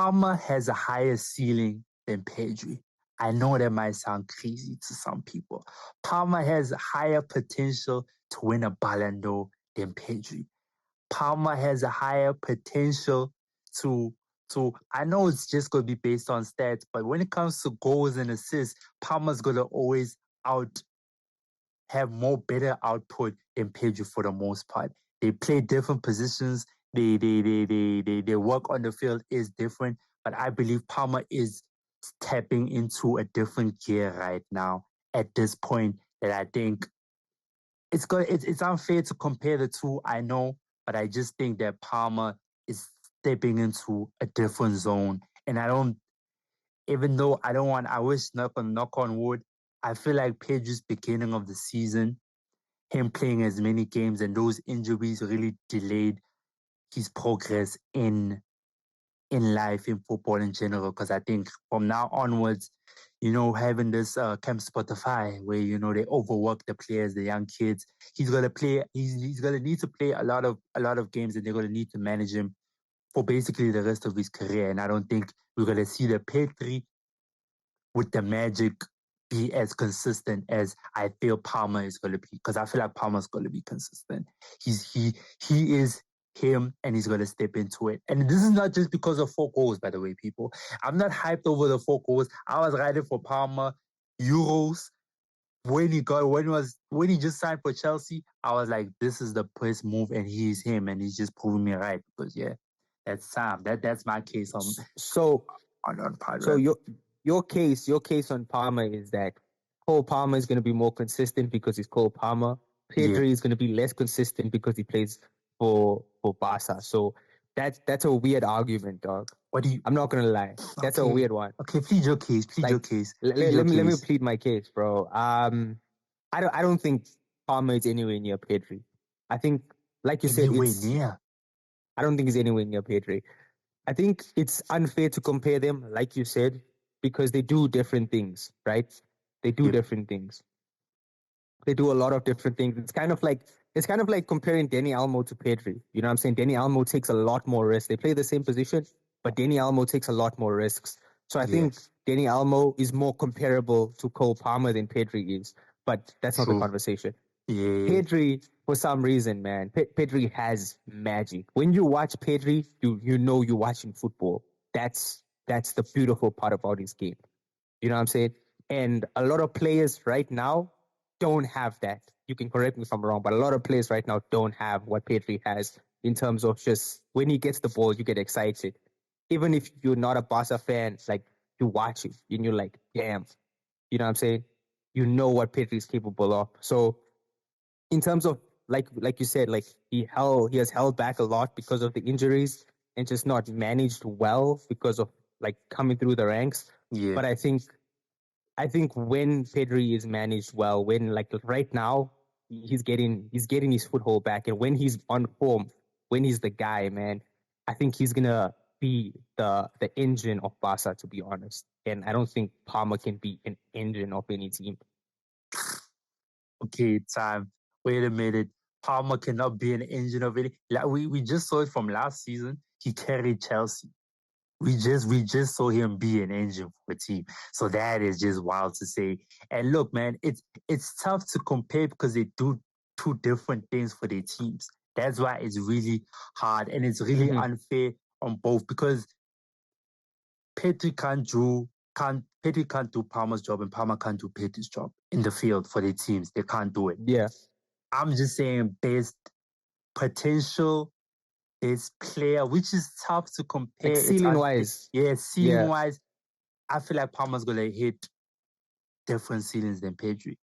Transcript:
Palmer has a higher ceiling than Pedri. I know that might sound crazy to some people. Palmer has higher potential to win a Ballon d'Or than Pedri. Palmer has a higher potential to I know it's just gonna be based on stats, but when it comes to goals and assists, Palmer's gonna always out have more better output than Pedri for the most part. They play different positions. Their work on the field is different, but I believe Palmer is tapping into a different gear right now at this point that I think it's unfair to compare the two, I know, but I just think that Palmer is stepping into a different zone. And I don't, even though I don't want, I wish knock on wood, I feel like Pedro's beginning of the season, him playing as many games and those injuries really delayed his progress in life, in football in general. Because I think from now onwards, having this Camp Spotify where they overwork the players, the young kids, he's gonna play. He's gonna need to play a lot of games, and they're gonna need to manage him for basically the rest of his career. And I don't think we're gonna see the Petri with the magic be as consistent as I feel Palmer is going to be, because I feel like Palmer's going to be consistent. He is him, and he's going to step into it. And this is not just because of 4 goals, by the way, people. I'm not hyped over the 4 goals. I was riding for Palmer Euros when he just signed for Chelsea. I was like, this is the best move, and he's him, and he's just proving me right. Because that's Sam. That's my case on So Palmer. so your case on Palmer is that Cole Palmer is going to be more consistent because he's Cole Palmer. Pedri is going to be less consistent because he plays for Barca. So that's a weird argument, dog. I'm not going to lie. That's a weird one. Okay, plead your case. Plead your case. Let me plead my case, bro. I don't think Palmer is anywhere near Pedri. I think, like you said, I don't think he's anywhere near Pedri. I think it's unfair to compare them, like you said, because they do different things, right? They do different things. They do a lot of different things. It's kind of like comparing Dani Olmo to Pedri. You know what I'm saying? Dani Olmo takes a lot more risks. They play the same position, but Dani Olmo takes a lot more risks. So I think Dani Olmo is more comparable to Cole Palmer than Pedri is. But that's not the conversation. Pedri, for some reason, man, Pedri has magic. When you watch Pedri, you know you're watching football. That's the beautiful part about his game. You know what I'm saying? And a lot of players right now don't have that. You can correct me if I'm wrong, but a lot of players right now don't have what Pedri has in terms of just when he gets the ball, you get excited. Even if you're not a Barca fan, like you watch it and you're like, damn. You know what I'm saying? You know what Pedri is capable of. So in terms of like you said, like he has held back a lot because of the injuries and just not managed well because of like coming through the ranks. Yeah. But I think when Pedri is managed well, when like right now he's getting his foothold back, and when he's on form, when he's the guy, man, I think he's gonna be the engine of Barca, to be honest. And I don't think Palmer can be an engine of any team. Okay, time. Wait a minute. Palmer cannot be an engine of any. Like we just saw it from last season. He carried Chelsea. We just saw him be an engine for a team. So that is just wild to say. And look, man, it's tough to compare because they do two different things for their teams. That's why it's really hard, and it's really unfair on both, because Pedri can't do Palmer's job, and Palmer can't do Pedri's job in the field for their teams. They can't do it. Yeah. I'm just saying best potential, best player, which is tough to compare. Like ceiling-wise. Ceiling-wise, I feel like Palmer's going to hit different ceilings than Pedri.